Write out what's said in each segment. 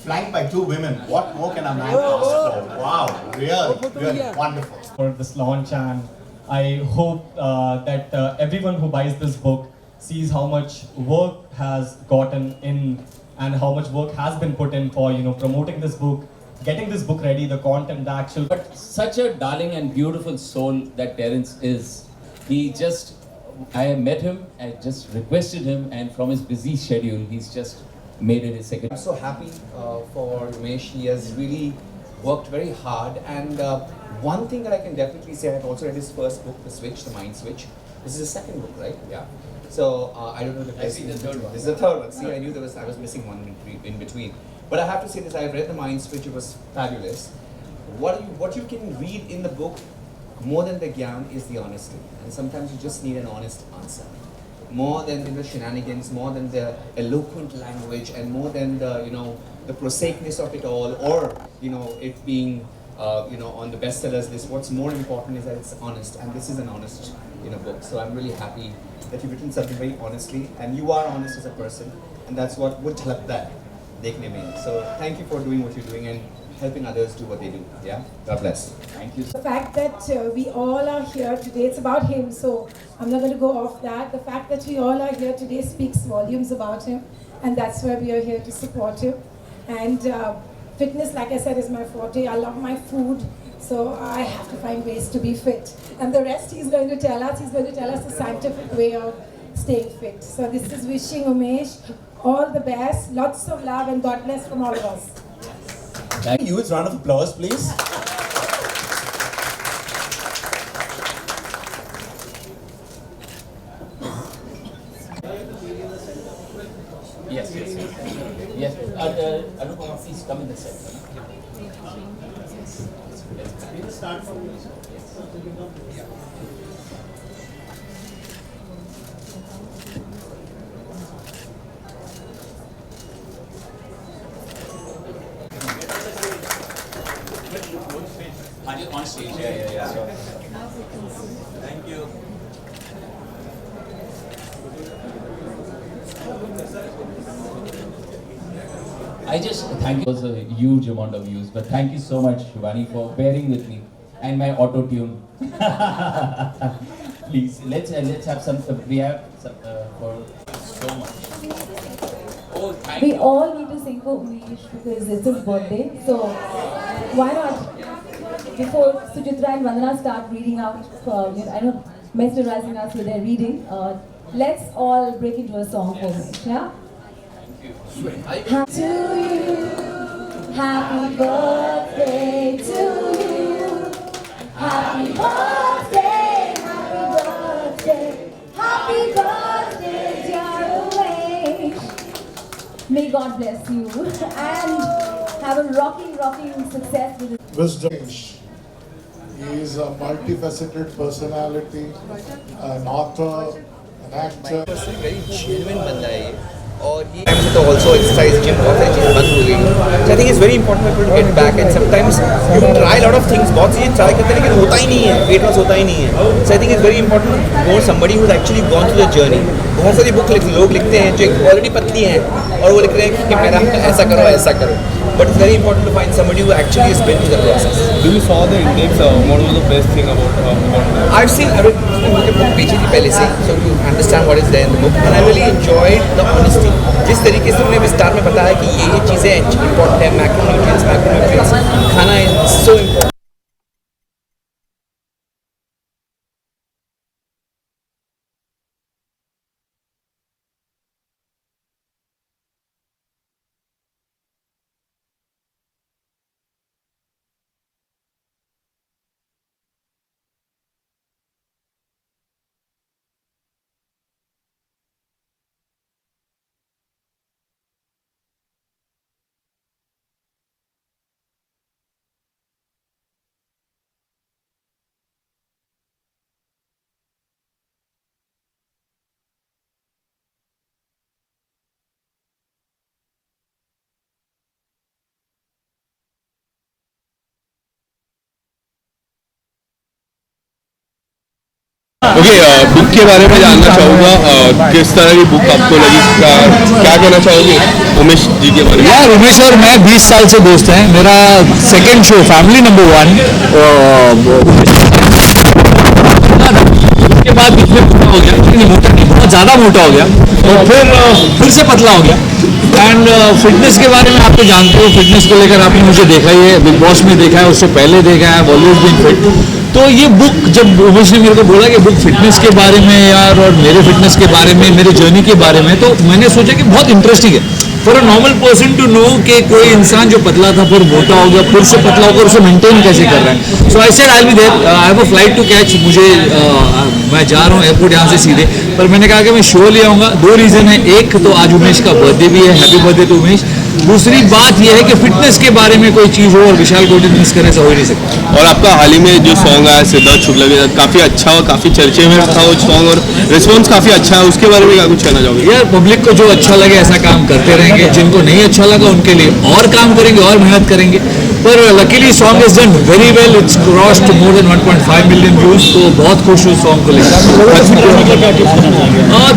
Flanked by two women. What more can a man ask for? Wow, really wonderful. For this launch, and I hope that everyone who buys this book sees how much work has gotten in and how much work has been put in for promoting this book, getting this book ready, the content, the actual. But such a darling and beautiful soul that Terence is. I met him, I just requested him, and from his busy schedule, he's just made it his second. I'm so happy for Umesh. He has really worked very hard, and one thing that I can definitely say, I've also read his first book, The Switch, The Mind Switch. This is his second book, right? Yeah. So I don't know if I see the third one. This is the third one. See, I knew I was missing one in between. But I have to say this: I've read The Mind Switch. It was fabulous. What you can read in the book, more than the gyan, is the honesty. And sometimes you just need an honest answer. More than the shenanigans, more than the eloquent language, and more than the prosaicness of it all, or it being on the bestsellers list. What's more important is that it's honest, and this is an honest book. So I'm really happy that you've written something very honestly, and you are honest as a person, and that's what would jhalakta hai dekhne mein. So thank you for doing what you're doing and helping others do what they do. Yeah, God bless. Thank you. The fact that we all are here today, it's about him, so I'm not going to go off that. The fact that we all are here today speaks volumes about him, and that's why we are here to support him. And fitness, like I said, is my forte. I love my food, so I have to find ways to be fit. And the rest he's going to tell us. He's going to tell us the scientific way of staying fit. So this is wishing Umesh all the best, lots of love, and God bless from all of us. Thank you. Round of applause, please. Yes. Anupama, please come in the center. We'll start from On stage, yeah. Thank you. I just thank you. It was a huge amount of views, but thank you so much, Shivani, for bearing with me and my auto tune. Please, let's have some. We have some for so much. Oh, thank We you. all need to sing for Umesh because it's his birthday. So why not? Before Sujitra and Vandana start reading out, I know mesmerizing us with their reading. Let's all break into a song for Umesh. Yeah. To you, happy birthday to you. Happy birthday, happy birthday, dear Umesh. May God bless you and have a rocking success with his wisdom. He is a multifaceted personality, an author, an actor. Very genuine banda hai ye. और ये time से तो also exercise gym बहुत सारी चीज़ें बंद हो गई. So I think it's very important for people to get back, and sometimes you try a lot of things, बहुत चीज़ें ट्राई करते हैं लेकिन होता ही नहीं है, वेट लॉस होता ही नहीं है. So I think it's very important to know somebody who's actually gone through the journey. बहुत सारी बुक लोग लिखते हैं जो ऑलरेडी पतली हैं और वो लिख रहे हैं कि मेरा ऐसा करो. But it's very important to find somebody who actually has been through the process. Do you saw the index? What was the best thing about that? I've seen, मुझे book बेची थी पहले से, so to understand what is there in the book, and I really enjoyed the honesty. जिस तरीके से उन्हें विस्तार में बताया कि ये चीज़ें important है, macronutrients, खाना is so important. Okay, book के बारे में जानना चाहूँगा, किस तरह की बुक आपको लगी, क्या कहना चाहोगे उमेश जी के बारे में? यार उमेश और मैं 20 साल से दोस्त हैं। मेरा सेकंड शो फैमिली नंबर 1 उसके बाद इतने मोटा हो गया, इतनी मोटा नहीं, बहुत ज़्यादा मोटा हो गया और फिर से पतला हो गया। एंड फिटनेस के बारे में आप तो जानते हो, फिटनेस को लेकर आपने मुझे देखा ही है, बिग बॉस में देखा है, उससे पहले देखा है, ऑलवेज बीन फिट। तो ये बुक जब उमेश ने मेरे को बोला कि बुक फिटनेस के बारे में यार, और मेरे फिटनेस के बारे में, मेरे जर्नी के बारे में, तो मैंने सोचा कि बहुत इंटरेस्टिंग है for a normal person to know कि कोई इंसान जो पतला था फिर मोटा हो गया, फिर से पतला होकर उसे मेंटेन कैसे कर रहा है। So I said I will be there, I have a flight to catch, मुझे मैं जा रहा हूँ एयरपोर्ट यहाँ से सीधे, पर मैंने कहा कि मैं शो ले आऊँगा। 2 रीज़न है, एक तो आज उमेश का बर्थडे भी है, हैप्पी बर्थडे टू उमेश। दूसरी बात यह है कि फिटनेस के बारे में कोई चीज़ हो और विशाल कोटी मिस करने से हो ही नहीं सकता। और आपका हाल ही में जो सॉन्ग आया सिद्धार्थ शुक्ला के साथ, काफ़ी अच्छा और काफ़ी चर्चे में था वो सॉन्ग, और रिस्पॉन्स काफ़ी अच्छा है, उसके बारे में क्या कुछ कहना चाहोगे? यार पब्लिक को जो अच्छा लगे ऐसा काम करते रहेंगे, जिनको नहीं अच्छा लगा उनके लिए और काम करेंगे और मेहनत करेंगे। पर luckily song is done very well, it's crossed more than 1.5 million views, तो बहुत खुश हूँ सॉन्ग को लेकर।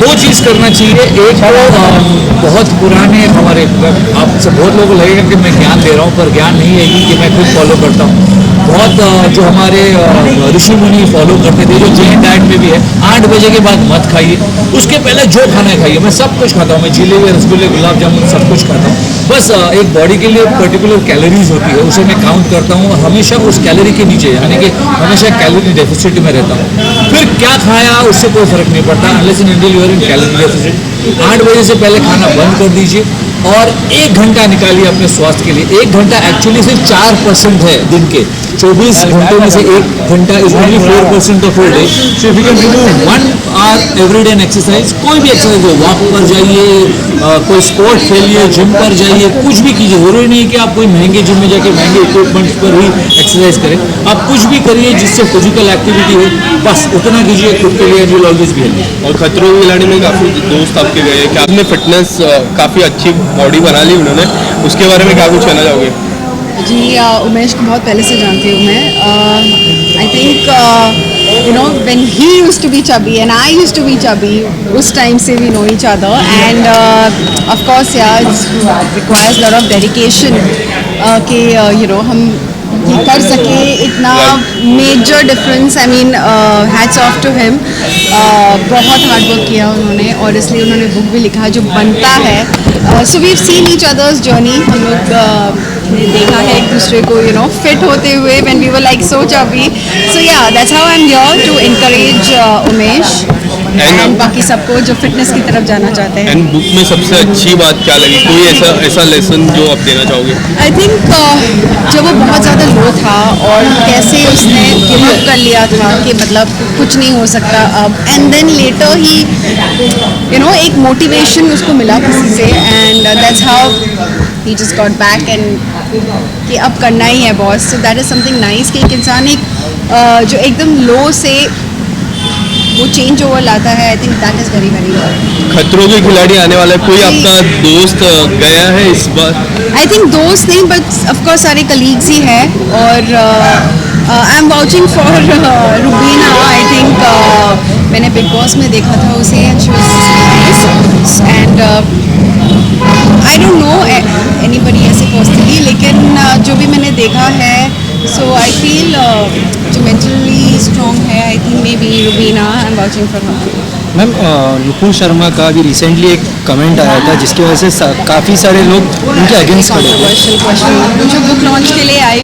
2 चीज़ करना चाहिए, एक तो बहुत पुराने हमारे, आपसे बहुत लोगों को लगेगा कि मैं ज्ञान दे रहा हूँ, पर ज्ञान नहीं है कि मैं खुद फॉलो करता हूँ। बहुत जो हमारे ऋषि मुनि फॉलो करते थे, जो जैन डाइट में भी है, 8 बजे के बाद मत खाइए, उसके पहले जो खाना खाइए। मैं सब कुछ खाता हूँ, मैं जिलेबी, रसगुल्ले, गुलाब जामुन सब कुछ खाता हूँ। बस एक बॉडी के लिए पर्टिकुलर कैलोरीज होती है, उसे मैं काउंट करता हूँ और हमेशा उस कैलोरी के नीचे, यानी कि हमेशा कैलोरी डेफिसिट में रहता हूँ। फिर क्या खाया उससे कोई फर्क नहीं पड़ता, unless and until you are in calorie deficit. 8 बजे से पहले खाना बंद कर दीजिए और 1 घंटा निकालिए अपने स्वास्थ्य के लिए। 1 घंटा एक्चुअली सिर्फ 4% है दिन के, 24 घंटों में से 1 घंटा is only 4% of your day. So if you can remove 1 hour every day an exercise, कोई भी एक्सरसाइज हो, वॉक पर जाइए, कोई स्पोर्ट खेलिए, जिम पर जाइए, कुछ भी कीजिए। जरूरी नहीं कि आप कोई महंगे जिम में जाके महंगे इक्विपमेंट्स पर ही एक्सरसाइज करें, आप कुछ भी करिए जिससे फिजिकल एक्टिविटी हो, बस उतना कीजिए खुद के लिए, विल ऑलवेज बी हेल्दी। और खतरों के खिलाड़ी में काफ़ी दोस्त आपके गए, क्या आपने फिटनेस काफ़ी अच्छी बॉडी बना ली उन्होंने, उसके बारे में क्या कुछ कहना चाहोगे? जी, उमेश को बहुत पहले से जानती हूँ मैं। I think you know when he used to be chubby and I used to be chubby, उस टाइम से we know each other and of course यार रिक्वायर्स लॉट ऑफ डेडिकेशन कि यू नो हम ये कर सके इतना major difference. I mean hats off to him, बहुत हार्ड वर्क किया उन्होंने और इसलिए उन्होंने बुक भी लिखा जो बनता है। So we have seen each other's journey, हम लोग ने देखा है एक दूसरे को यू नो फिट होते हुए when we were like so chubby. So yeah that's how I am here to encourage Umesh and बाकी सबको जो फिटनेस की तरफ जाना चाहते हैं। एंड बुक में सबसे अच्छी बात क्या लगी, कोई ऐसा लेसन जो आप देना चाहोगे? आई थिंक जब वो बहुत ज़्यादा लो था और कैसे उसने गिव अप कर लिया था कि मतलब कुछ नहीं हो सकता अब, and then later he you know एक मोटिवेशन उसको मिला किसी से and that's how he just got back and कि अब करना ही है boss. So that is something nice कि एक इंसान एक जो एकदम लो से वो चेंज ओवर लाता है। I think that is very very good. खतरों के खिलाड़ी आने वाला है, कोई आपका दोस्त गया है इस बार? आई थिंक दोस्त नहीं बट ऑफकोर्स सारे कलीग्स ही हैं और I am watching for Rubina. I think मैंने बिग बॉस में देखा था उसे and I don't know anybody ऐसे पर्सनली, लेकिन जो भी मैंने देखा है सो आई फील जो मेंटली स्ट्रॉन्ग है, I think may be Rubina. I am watching for her. Ma'am Nupur Sharma का भी रिसेंटली एक कमेंट आया था जिसकी वजह से काफ़ी सारे लोग उनके अगेंस्ट खड़े थे। क्वेश्चन जो बुक लॉन्च के लिए आई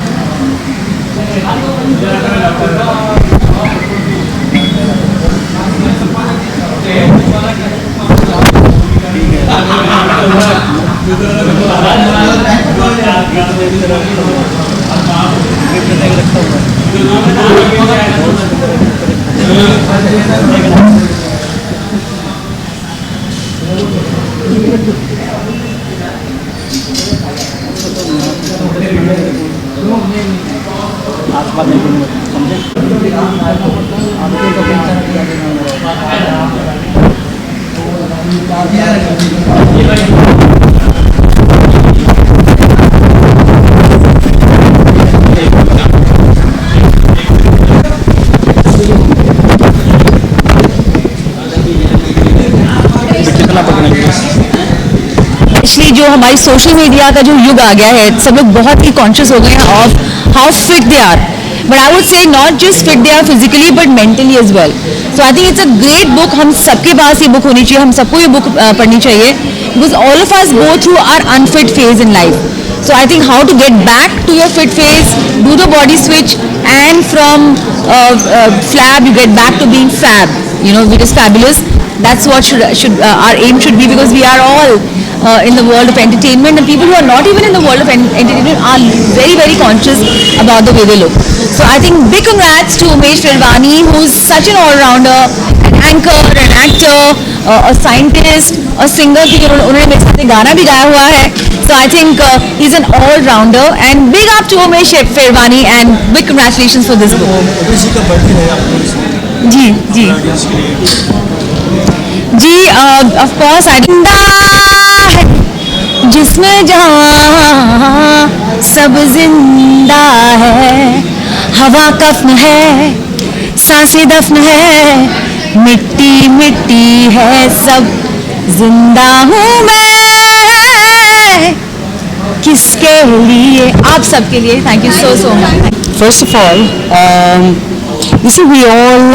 अपने व्यूअर्स? एक्चुअली जो हमारी सोशल मीडिया का जो युग आ गया है, सब लोग बहुत ही कॉन्शियस हो गए हैं of how fit they are, but I would say not just fit they are physically but mentally as well. So I think it's a great book. हम सबके पास ये बुक होनी चाहिए, हम सबको ये बुक पढ़नी चाहिए, because all of us go through our unfit phase in life. So I think how to get back to your fit phase, do the body switch, and from flab you get back to being fab, you know, which is fabulous. That's what should our aim should be, because we are all in the world of entertainment, and people who are not even in the world of entertainment are very, very conscious about the way they look. So I think big congrats to Umesh Firvani, who's such an all-rounder, an anchor, an actor, a scientist, a singer. उन्होंने मेरे साथ गाना भी गाया हुआ है. So I think he's an all-rounder, and big up to Umesh Firvani and big congratulations for this book. Ji ji ji of course I think जिसमें जहाँ सब जिंदा है, हवा कफ्न है, सांसें दफन है, मिट्टी मिट्टी है, सब जिंदा हूँ मैं किसके लिए, आप सबके लिए. Thank you so much. First of all, you see, we all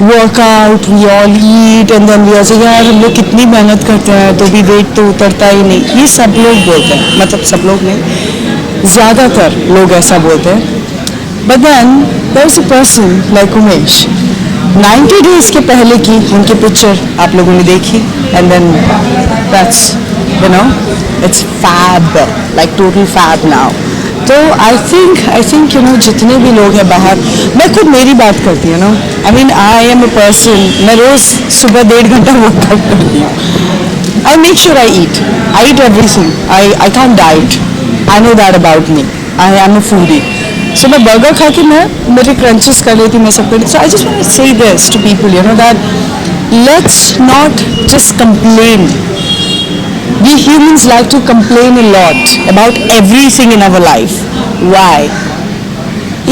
work out, we all eat, and then we also यार हम लोग कितनी मेहनत करते हैं तो भी वेट तो उतरता ही नहीं. ये सब लोग बोलते हैं, मतलब सब लोग नहीं, ज़्यादातर लोग ऐसा बोलते हैं. But then there is a person like Umesh. 90 days के पहले की उनकी पिक्चर आप लोगों ने देखी, and then that's, you know, it's fab, like total fab now. तो I think you know, जितने भी लोग हैं बाहर, मैं खुद मेरी बात करती हूँ, I mean I am a person, मैं रोज़ सुबह 1.5 घंटा वर्कआउट करती हूँ. I make sure I eat everything. I can't diet. I know that about me. I am a foodie. So मैं बर्गर खा के मैं मेरे क्रंचेस कर लेती हूँ, मैं सब कर लेती. So I just want to say this to people, you know, that let's not just complain. We humans like to complain a lot about everything in our life. Why?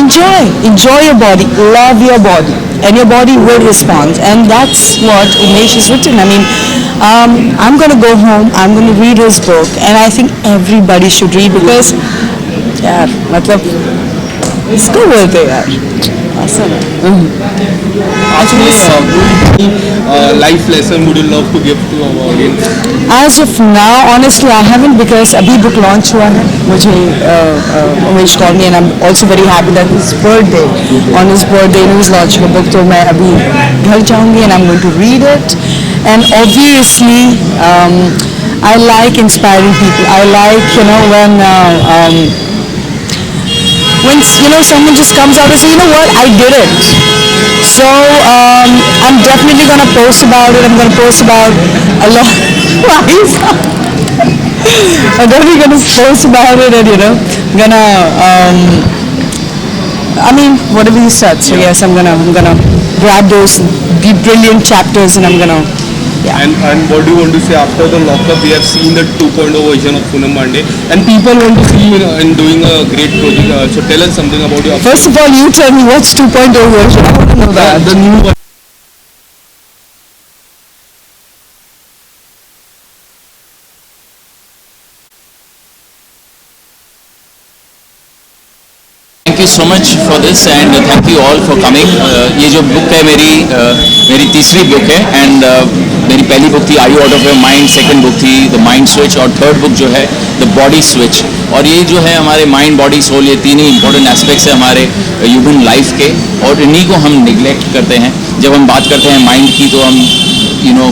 Enjoy your body, love your body, and your body will respond. And that's what Umesh has written. I mean, I'm going to go home, I'm going to read his book, and I think everybody should read, because, yaar, matlab, इसको बोलते हैं यार. Awesome. Life lesson would you love to give to our audience? As of now, honestly, I haven't, because अभी book launch हुआ है. मुझे Umesh called me, and I'm also very happy that his birthday, on his birthday, he was launching a book. तो मैं अभी घर जाऊँगी, and I'm going to read it. And obviously, I like inspiring people. I like, you know, when you know someone just comes out and says, you know what, I did it. So I'm definitely gonna post about it. I'm gonna post about a lot. I'm definitely gonna post about it, and you know, gonna I mean, whatever you said. So yes, I'm gonna grab those brilliant chapters, and I'm gonna. Yeah. And what do you want to say after the lockup? We have seen the 2.0 version of Poonam Pandey, and people want to see you in doing a great project. So tell us something about your. First of all, you tell me what's 2.0 version. I want to know that. The new one. Thank you so much for this, and thank you all for coming. ये जो book है मेरी तीसरी book है, and मेरी पहली book थी are you out of your mind, second book थी द माइंड स्विच, और थर्ड बुक जो है द बॉडी स्विच. और ये जो है हमारे माइंड, बॉडी, सोल, ये तीन ही इंपॉर्टेंट एस्पेक्ट्स है हमारे ह्यूमन लाइफ के, और इन्हीं को हम निगलेक्ट करते हैं. जब हम बात करते हैं माइंड की, तो हम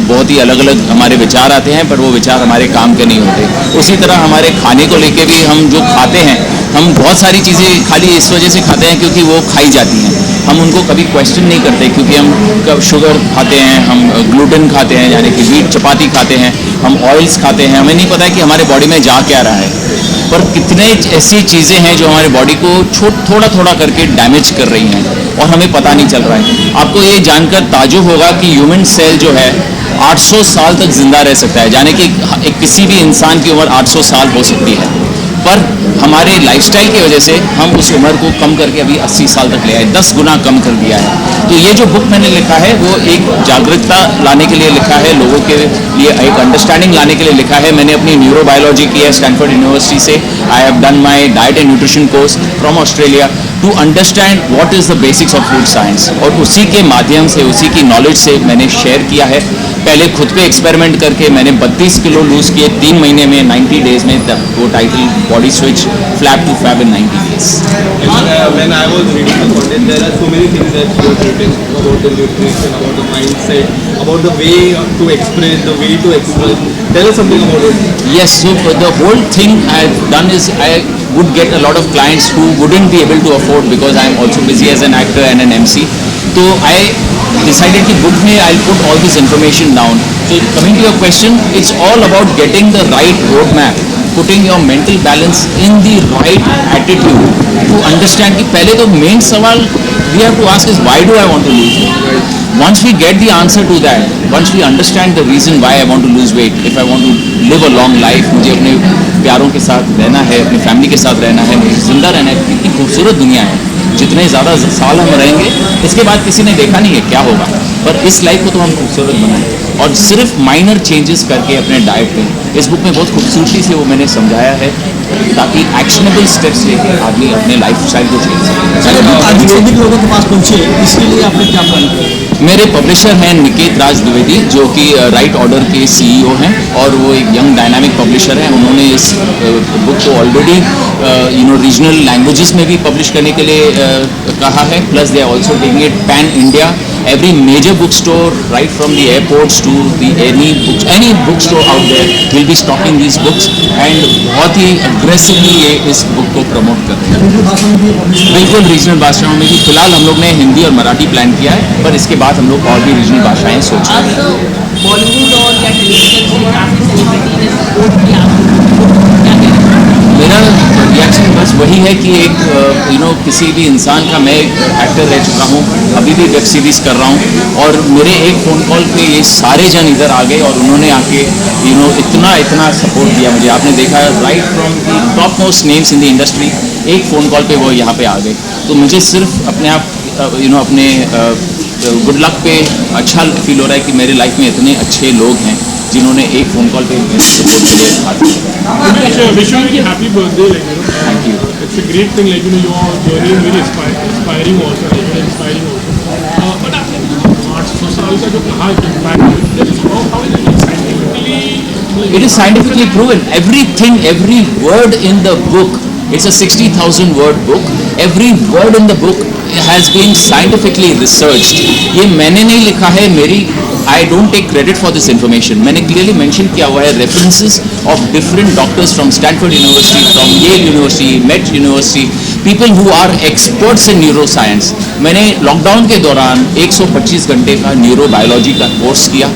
बहुत ही अलग अलग हमारे विचार आते हैं, पर वो विचार हमारे काम के नहीं होते. उसी तरह हमारे खाने को लेके भी, हम जो खाते हैं, हम बहुत सारी चीज़ें खाली इस वजह से खाते हैं क्योंकि वो खाई जाती हैं. हम उनको कभी क्वेश्चन नहीं करते, क्योंकि हम शुगर खाते हैं, हम ग्लूटेन खाते हैं, यानी कि वीट चपाती खाते हैं, हम ऑयल्स खाते हैं. हमें नहीं पता है कि हमारे बॉडी में जा क्या रहा है, पर कितने ऐसी चीज़ें हैं जो हमारे बॉडी को थोड़ा थोड़ा करके डैमेज कर रही हैं, और हमें पता नहीं चल रहा है. आपको ये जानकर ताज्जुब होगा कि ह्यूमन सेल जो है 800 साल तक जिंदा रह सकता है, यानी कि किसी भी इंसान की उम्र 800 साल हो सकती है. पर हमारे लाइफस्टाइल की वजह से हम उस उम्र को कम करके अभी 80 साल तक ले आए, 10 गुना कम कर दिया है। तो ये जो बुक मैंने लिखा है वो एक जागरूकता लाने के लिए लिखा है, लोगों के लिए एक अंडरस्टैंडिंग लाने के लिए लिखा है। मैंने अपनी न्यूरोबायोलॉजी की है स्टैनफोर्ड यूनिवर्सिटी से। I have done my diet and nutrition course from Australia to understand what is the basics of food science, और उसी के माध्यम से, उसी की नॉलेज से मैंने शेयर किया है। पहले खुद पे एक्सपेरिमेंट करके मैंने 32 किलो लूज़ किए 3 महीने में, 90 डेज में। तब वो title body switch flab to fab in 90 days. When I was reading the content, there are so many things that you have written about the nutrition, about the mindset, about the way to express, the way to express. Tell us something about it. Yes, so the whole thing I've done is I would get a lot of clients who wouldn't be able to afford, because I'm also busy as an actor and an MC. So I decided कि book में I'll put all this information down. So coming to your question, it's all about getting the right roadmap, putting your mental balance in the right attitude to understand कि पहले तो main सवाल we have to ask is why do I want to lose weight? Once we get the answer to that, once we understand the reason why I want to lose weight, if I want to live a long life, मुझे अपने प्यारों के साथ रहना है, अपनी family के साथ रहना है, मुझे जिंदा रहना है। कितनी खूबसूरत दुनिया है, जितने ज़्यादा साल हम रहेंगे इसके बाद किसी ने देखा नहीं है क्या होगा, पर इस लाइफ को तो हम खूबसूरत बनाएं। और सिर्फ माइनर चेंजेस करके अपने डाइट में, इस बुक में बहुत खूबसूरती से वो मैंने समझाया है, ताकि एक्शनेबल स्टेप्स लेके आदमी अपने लाइफ स्टाइल को चेंज अधिक लोगों के पास पहुंचे, इसके लिए आपने क्या प्लान किया? मेरे पब्लिशर हैं निकेत राज द्विवेदी, जो कि राइट ऑर्डर के CEO हैं, और वो एक यंग डायनामिक पब्लिशर हैं। उन्होंने इस बुक को ऑलरेडी रीजनल लैंग्वेजेस में भी पब्लिश करने के लिए कहा है, plus they are also taking it pan India. Every major bookstore, right from the airports to any bookstore out there, will be stocking these books, and बहुत ही aggressively ये इस बुक को प्रमोट कर रहे हैं। बिल्कुल रीजनल भाषाओं में भी, फिलहाल हम लोग ने हिंदी और मराठी प्लान किया है, पर इसके बाद हम लोग और भी रीजनल भाषाएं सोच रहे हैं। बॉलीवुड और या टेलीविजन से काफी सेलिब्रिटी ने सपोर्ट किया आपको, क्या कहना है? मेरा रिएक्शन बस वही है कि एक किसी भी इंसान का, मैं एक एक्टर रह चुका हूँ, अभी भी वेब सीरीज़ कर रहा हूँ, और मेरे एक फ़ोन कॉल पे ये सारे जन इधर आ गए और उन्होंने आके इतना सपोर्ट दिया मुझे। आपने देखा right from the top most names in the industry, एक फ़ोन कॉल पे वो यहाँ पे आ गए। तो मुझे सिर्फ अपने आप अपने गुड लक पे अच्छा फील हो रहा है कि मेरे लाइफ में इतने अच्छे लोग हैं जिन्होंने एक फ़ोन कॉल पे मेरे सपोर्ट के लिए हाथ दिया। Happy birthday, Thank you. It's a great thing, your journey is very inspiring also, inspiring also. But 800 साल का जो कहा impact, how is it scientifically? It is scientifically proven. Every word in the book. It's a 60,000 word book. Every word in the book has been scientifically researched. ये मैंने नहीं लिखा है, I don't take credit for this information. मैंने clearly mention किया हुआ है references of different doctors from Stanford University, from Yale University, Met University, people who are experts in neuroscience. मैंने लॉकडाउन के दौरान 125 घंटे का न्यूरोबायोलॉजी का कोर्स किया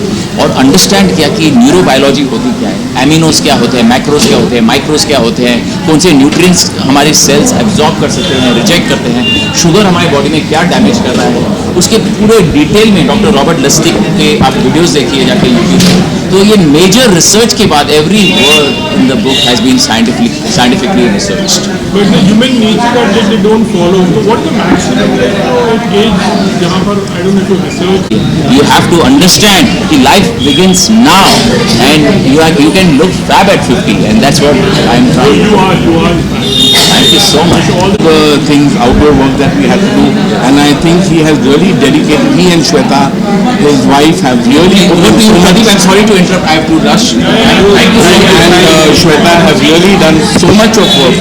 और अंडरस्टैंड किया कि न्यूरोबायोलॉजी होती क्या है, एमिनोज क्या होते हैं, मैक्रोज क्या होते हैं, माइक्रोज क्या होते हैं, कौन से न्यूट्रिएंट्स हमारे सेल्स एब्जॉर्ब कर सकते हैं, रिजेक्ट करते हैं, शुगर हमारी बॉडी में क्या डैमेज कर रहा है, उसके पूरे डिटेल में डॉक्टर रॉबर्ट लस्टिक के आप वीडियोस देखिए जाके यूट्यूब पर। तो ये मेजर रिसर्च के बाद every word in the book has been scientifically researched. But the human nature that they don't follow. So what the maximum age जहाँ पर I don't know if you research. You have to understand that life begins now, and you can look fab at 50, and that's what I'm trying. You are. Thank you so much. All the things, outdoor work that we had to do, and I think he has really dedicated. He and Shweta, his wife, have really. I'm sorry to interrupt. I have to rush. Thank you so much. And Shweta have really done so much of work